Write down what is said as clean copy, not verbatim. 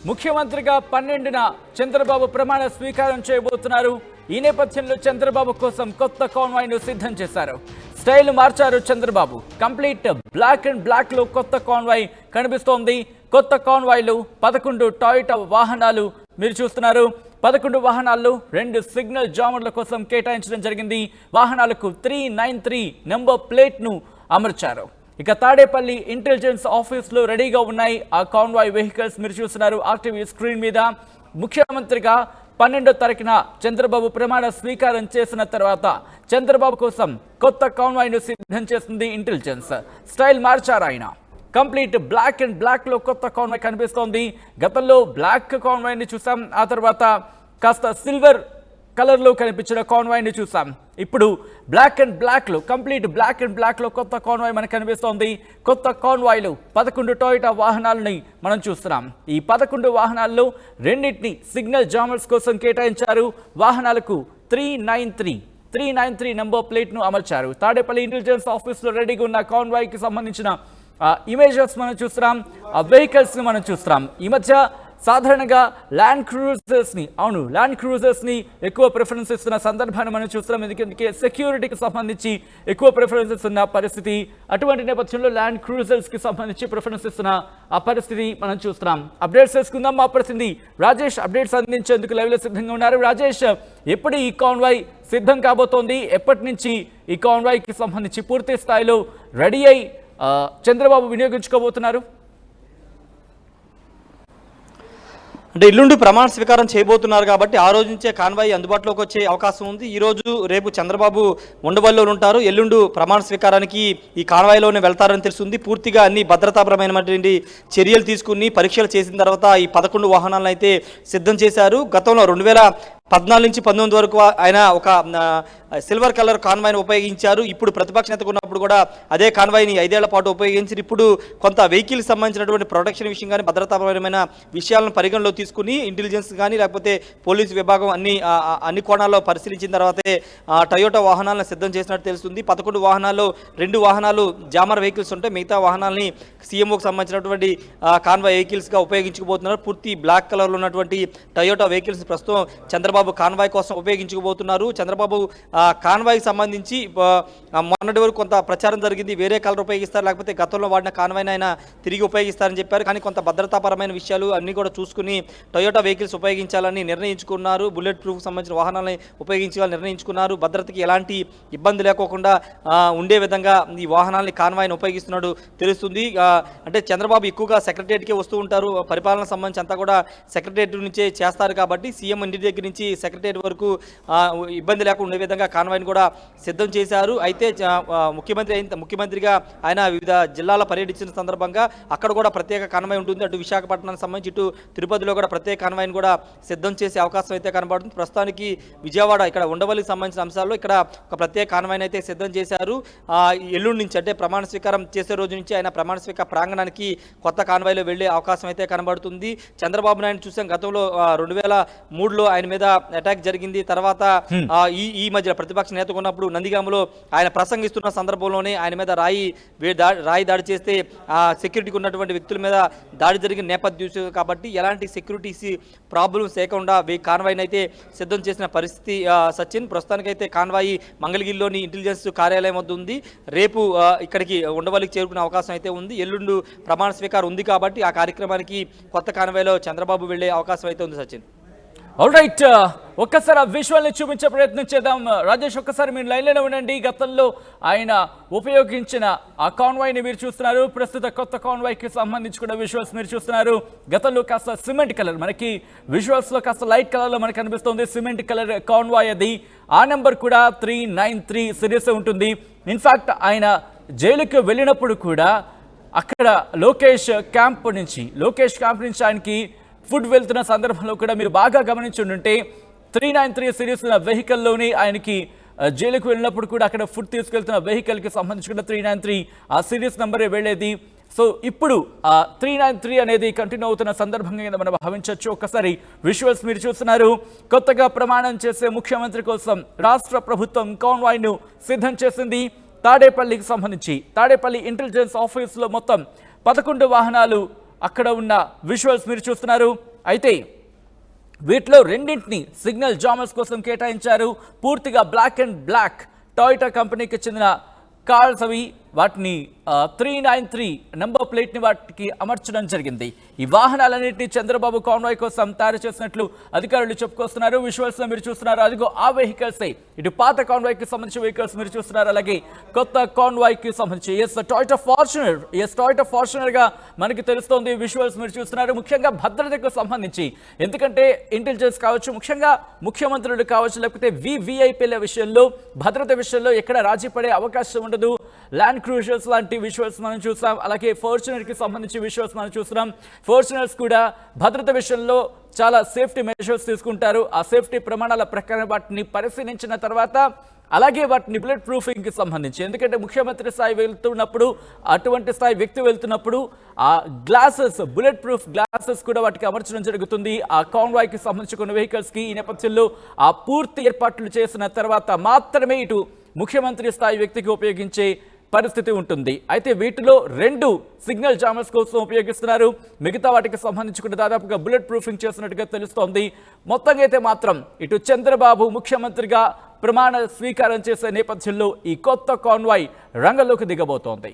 ముఖ్యమంత్రిగా 12న చంద్రబాబు ప్రమాణ స్వీకారం చేయబోతున్నారు. ఈ నేపథ్యంలో చంద్రబాబు కోసం కొత్త కాన్వాయ్ను సిద్ధం చేశారు. స్టైల్ మార్చారు Chandrababu. Complete black and black లో కొత్త కాన్వాయ్ కనిపిస్తోంది. కొత్త కాన్వాయ్లు 11 టాయోటా వాహనాలు మీరు చూస్తున్నారు. 11 వాహనాల్లో 2 సిగ్నల్ జామర్ల కోసం కేటాయించడం జరిగింది. వాహనాలకు 393 నెంబర్ ప్లేట్ ను అమర్చారు. ఇక తాడేపల్లి ఇంటెలిజెన్స్ ఆఫీసులో రెడీగా ఉన్నాయి ఆ కాన్వాయ్ వెహికల్స్. మీరు చూస్తున్నారు ఆర్టీవీ స్క్రీన్ మీద. ముఖ్యమంత్రిగా 12వ తారీఖున చంద్రబాబు ప్రమాణ స్వీకారం చేసిన తర్వాత చంద్రబాబు కోసం కొత్త కాన్వాయ్ను సిద్ధం చేసింది ఇంటెలిజెన్స్. స్టైల్ మార్చారు ఆయన. కంప్లీట్ బ్లాక్ అండ్ బ్లాక్ లో కొత్త కాన్వాయ్ కనిపిస్తోంది. గతంలో బ్లాక్ కాన్వాయ్ని చూసాం, ఆ తర్వాత కాస్త సిల్వర్ కలర్ లో కనిపించిన కాన్వాయ్ ని చూసాం. ఇప్పుడు బ్లాక్ అండ్ బ్లాక్ లో, కంప్లీట్ బ్లాక్ అండ్ బ్లాక్ లో కొత్త కాన్వాయ్ మనకు కనిపిస్తోంది. కొత్త కాన్వాయ్లు 11 టాయోటా వాహనాలని మనం చూస్తున్నాం. ఈ 11 వాహనాల్లో 2 సిగ్నల్ జామర్స్ కోసం కేటాయించారు. వాహనాలకు 393 నెంబర్ ప్లేట్ ను అమర్చారు. తాడేపల్లి ఇంటెలిజెన్స్ ఆఫీస్ లో రెడీగా ఉన్న కాన్వాయ్ కి సంబంధించిన ఇమేజెస్ మనం చూస్తున్నాం, ఆ వెహికల్స్ ని మనం చూస్తున్నాం. ఈ మధ్య సాధారణంగా ల్యాండ్ క్రూజర్స్ ని ఎక్కువ ప్రిఫరెన్స్ ఇస్తున్న సందర్భాన్ని మనం చూస్తున్నాం. ఎందుకంటే సెక్యూరిటీకి సంబంధించి ఎక్కువ ప్రిఫరెన్స్ ఇస్తున్న పరిస్థితి. అటువంటి నేపథ్యంలో ల్యాండ్ క్రూజర్స్ కి సంబంధించి ప్రిఫరెన్స్ ఇస్తున్న ఆ పరిస్థితి మనం చూస్తున్నాం. అప్డేట్స్ చేసుకుందాం. మా ప్రతినిధి రాజేష్ అప్డేట్స్ అందించేందుకు లైవ్ లో సిద్ధంగా ఉన్నారు. రాజేష్, ఎప్పుడు ఈ కాన్వాయ్ సిద్ధం కాబోతోంది? ఎప్పటి నుంచి ఈ కాన్వాయ్ కి సంబంధించి పూర్తి స్థాయిలో రెడీ అయి చంద్రబాబు వినియోగించుకోబోతున్నారు? అంటే ఎల్లుండి ప్రమాణ స్వీకారం చేయబోతున్నారు కాబట్టి ఆ రోజు నుంచే కాన్వాయ్ అందుబాటులోకి వచ్చే అవకాశం ఉంది. ఈ రోజు రేపు చంద్రబాబు ఉండవల్లిలో ఉంటారు. ఎల్లుండి ప్రమాణ స్వీకారానికి ఈ కాన్వాయ్లోనే వెళ్తారని తెలుస్తుంది. పూర్తిగా అన్ని భద్రతాపరమైనటువంటి చర్యలు తీసుకుని పరీక్షలు చేసిన తర్వాత ఈ 11 వాహనాలను అయితే సిద్ధం చేశారు. గతంలో 2014 నుంచి 19 వరకు ఆయన ఒక సిల్వర్ కలర్ కాన్వాయ్ని ఉపయోగించారు. ఇప్పుడు ప్రతిపక్ష నేతకు ఉన్నప్పుడు కూడా అదే కాన్వాయ్ని 5 ఏళ్ల పాటు ఉపయోగించారు. ఇప్పుడు కొంత వెహికల్కి సంబంధించినటువంటి ప్రొటెక్షన్ విషయం కానీ భద్రతాపరమైన విషయాలను పరిగణలో తీసుకుని ఇంటెలిజెన్స్ కానీ లేకపోతే పోలీసు విభాగం అన్ని కోణాల్లో పరిశీలించిన తర్వాతే టయోటా వాహనాలను సిద్ధం చేసినట్టు తెలుస్తుంది. 11 వాహనాల్లో 2 వాహనాలు జామర్ వెహికల్స్ ఉంటాయి. మిగతా వాహనాలని సీఎంఓకి సంబంధించినటువంటి కాన్వాయ్ వెహికల్స్గా ఉపయోగించుకోబోతున్నారు. పూర్తి బ్లాక్ కలర్లో ఉన్నటువంటి టయోటా వెహికల్స్ ప్రస్తుతం చంద్రబాబు కాన్వాయ్ కోసం ఉపయోగించుకోబోతున్నారు. చంద్రబాబు కాన్వాయ్కి సంబంధించి మొన్నటి వరకు కొంత ప్రచారం జరిగింది. వేరే కలర్ ఉపయోగిస్తారు, లేకపోతే గతంలో వాడిన కాన్వాయ్ని ఆయన తిరిగి ఉపయోగిస్తారని చెప్పారు. కానీ కొంత భద్రతాపరమైన విషయాలు అన్నీ కూడా చూసుకుని టొయోటా వెహికల్స్ ఉపయోగించాలని నిర్ణయించుకున్నారు. బుల్లెట్ ప్రూఫ్ సంబంధించిన వాహనాలని ఉపయోగించాలని నిర్ణయించుకున్నారు. భద్రతకి ఎలాంటి ఇబ్బంది లేకోకుండా ఉండే విధంగా ఈ వాహనాలని కాన్వాయ్ని ఉపయోగిస్తున్నాడు తెలుస్తుంది. అంటే చంద్రబాబు ఎక్కువగా సెక్రటరియట్కే వస్తూ ఉంటారు. పరిపాలన సంబంధించి అంతా కూడా సెక్రటరియట్ నుంచే చేస్తారు కాబట్టి సీఎం ఇంటి దగ్గర నుంచి సెక్రటరియట్ వరకు ఇబ్బంది లేకుండా ఉండే విధంగా కాన్వాయ్ని కూడా సిద్ధం చేశారు. అయితే ముఖ్యమంత్రిగా ఆయన వివిధ జిల్లాల పర్యటించిన సందర్భంగా అక్కడ కూడా ప్రత్యేక కాన్వాయ్ ఉంటుంది. అటు విశాఖపట్నానికి సంబంధించి ఇటు తిరుపతిలో కూడా ప్రత్యేక కాన్వాయ్ని కూడా సిద్ధం చేసే అవకాశం అయితే కనబడుతుంది. ప్రస్తుతానికి విజయవాడ ఇక్కడ ఉండవల్లికి సంబంధించిన అంశాల్లో ఇక్కడ ఒక ప్రత్యేక కాన్వాయ్ని అయితే సిద్ధం చేశారు. ఎల్లుండి నుంచి అంటే ప్రమాణ స్వీకారం చేసే రోజు నుంచి ఆయన ప్రమాణ స్వీకార ప్రాంగణానికి కొత్త కాన్వాయ్లో వెళ్లే అవకాశం అయితే కనబడుతుంది. చంద్రబాబు నాయుడు చూసాం గతంలో 2003లో ఆయన మీద అటాక్ జరిగింది. తర్వాత ఈ మధ్య ప్రతిపక్ష నేతగా ఉన్నప్పుడు నందిగామలో ఆయన ప్రసంగిస్తున్న సందర్భంలోనే ఆయన మీద రాయి దాడి చేస్తే సెక్యూరిటీకి ఉన్నటువంటి వ్యక్తుల మీద దాడి జరిగిన నేపథ్యం కాబట్టి ఎలాంటి సెక్యూరిటీస్ ప్రాబ్లమ్స్ లేకుండా కాన్వాయ్ని అయితే సిద్ధం చేసిన పరిస్థితి. సచిన్, ప్రస్తుతానికైతే కాన్వాయ్ మంగళగిరిలోని ఇంటెలిజెన్స్ కార్యాలయం వద్ద ఉంది. రేపు ఇక్కడికి ఉండవల్లికి చేరుకునే అవకాశం అయితే ఉంది. ఎల్లుండు ప్రమాణ స్వీకారం ఉంది కాబట్టి ఆ కార్యక్రమానికి కొత్త కాన్వాయ్లో చంద్రబాబు వెళ్లే అవకాశం అయితే ఉంది. సచిన్, ఆల్ రైట్, ఒక్కసారి ఆ విజువల్ని చూపించే ప్రయత్నం చేద్దాం. రాజేష్, ఒక్కసారి మీరు లైన్లోనే ఉండండి. గతంలో ఆయన ఉపయోగించిన ఆ కాన్వాయ్ని మీరు చూస్తున్నారు. ప్రస్తుత కొత్త కాన్వాయ్కి సంబంధించి కూడా విజువల్స్ మీరు చూస్తున్నారు. గతంలో కాస్త సిమెంట్ కలర్, మనకి విజువల్స్లో కాస్త లైట్ కలర్లో మనకు కనిపిస్తుంది. సిమెంట్ కలర్ కాన్వాయ్ అది. ఆ నెంబర్ కూడా 393 సిరీస్ ఉంటుంది. ఇన్ఫాక్ట్ ఆయన జైలుకి వెళ్ళినప్పుడు కూడా అక్కడ లోకేష్ క్యాంప్ నుంచి ఆయనకి ఫుడ్ వెళ్తున్న సందర్భంలో కూడా మీరు బాగా గమనించి ఉంటే 393 సిరీస్ వెహికల్లోని ఆయనకి జైలుకు వెళ్ళినప్పుడు కూడా అక్కడ ఫుడ్ తీసుకెళ్తున్న వెహికల్కి సంబంధించి కూడా 393 ఆ సిరీస్ నెంబరే వెళ్ళేది. సో ఇప్పుడు 393 అనేది కంటిన్యూ అవుతున్న సందర్భంగా మనం భావించవచ్చు. ఒక్కసారి విజువల్స్ మీరు చూస్తున్నారు. కొత్తగా ప్రమాణం చేసే ముఖ్యమంత్రి కోసం రాష్ట్ర ప్రభుత్వం కాన్వాయ్ను సిద్ధం చేసింది. తాడేపల్లికి సంబంధించి తాడేపల్లి ఇంటెలిజెన్స్ ఆఫీసులో మొత్తం 11 వాహనాలు అక్కడ ఉన్న విజువల్స్ మీరు చూస్తున్నారు. అయితే వీటిలో రెండింటిని సిగ్నల్ జామర్స్ కోసం కేటాయించారు. పూర్తిగా బ్లాక్ అండ్ బ్లాక్ టొయోటా కంపెనీకి చెందిన కార్స్ అవి. వాటిని 393 నంబర్ ప్లేట్ని వాటికి అమర్చడం జరిగింది. ఈ వాహనాలన్నింటినీ చంద్రబాబు కాన్వాయ్ కోసం తయారు చేసినట్లు అధికారులు చెప్పుకొస్తున్నారు. విజువల్స్ లో మీరు చూస్తున్నారు, అదిగో ఆ వెహికల్స్. ఇటు పాత కాన్వాయ్కి సంబంధించిన వెహికల్స్ మీరు చూస్తున్నారు, అలాగే కొత్త కాన్వాయ్కి సంబంధించి టొయోటా ఫార్చునర్ గా మనకి తెలుస్తోంది. విజువల్స్ మీరు చూస్తున్నారు. ముఖ్యంగా భద్రతకు సంబంధించి, ఎందుకంటే ఇంటెలిజెన్స్ కావచ్చు, ముఖ్యంగా ముఖ్యమంత్రులు కావచ్చు, లేకపోతే వివిఐపీల విషయంలో భద్రత విషయంలో ఎక్కడ రాజీ పడే అవకాశం ఉండదు. ల్యాండ్ క్రూజర్స్ లాంటి విజువల్స్ మనం చూసాం, అలాగే ఫార్చునర్ కి సంబంధించి విజువల్స్ మనం చూస్తున్నాం. ఫార్చునర్స్ కూడా భద్రత విషయంలో చాలా సేఫ్టీ మెజర్స్ తీసుకుంటారు. ఆ సేఫ్టీ ప్రమాణాల ప్రకారం వాటిని పరిశీలించిన తర్వాత, అలాగే వాటిని బుల్లెట్ ప్రూఫింగ్ కి సంబంధించి, ఎందుకంటే ముఖ్యమంత్రి స్థాయి వెళ్తున్నప్పుడు, అటువంటి స్థాయి వ్యక్తి వెళ్తున్నప్పుడు ఆ గ్లాసెస్, బుల్లెట్ ప్రూఫ్ గ్లాసెస్ కూడా వాటికి అమర్చడం జరుగుతుంది. ఆ కాన్వాయ్ కి సంబంధించి కొన్ని వెహికల్స్ కి ఈ నేపథ్యంలో ఆ పూర్తి ఏర్పాట్లు చేసిన తర్వాత మాత్రమే ఇటు ముఖ్యమంత్రి స్థాయి వ్యక్తికి ఉపయోగించే పరిస్థితి ఉంటుంది. అయితే వీటిలో 2 సిగ్నల్ జామర్స్ కోసం ఉపయోగిస్తున్నారు. మిగతా వాటికి సంబంధించి కూడా దాదాపుగా బుల్లెట్ ప్రూఫింగ్ చేసినట్టుగా తెలుస్తోంది. మొత్తంగా అయితే మాత్రం ఇటు చంద్రబాబు ముఖ్యమంత్రిగా ప్రమాణ స్వీకారం చేసే నేపథ్యంలో ఈ కొత్త కాన్వాయ్ రంగంలోకి దిగబోతోంది.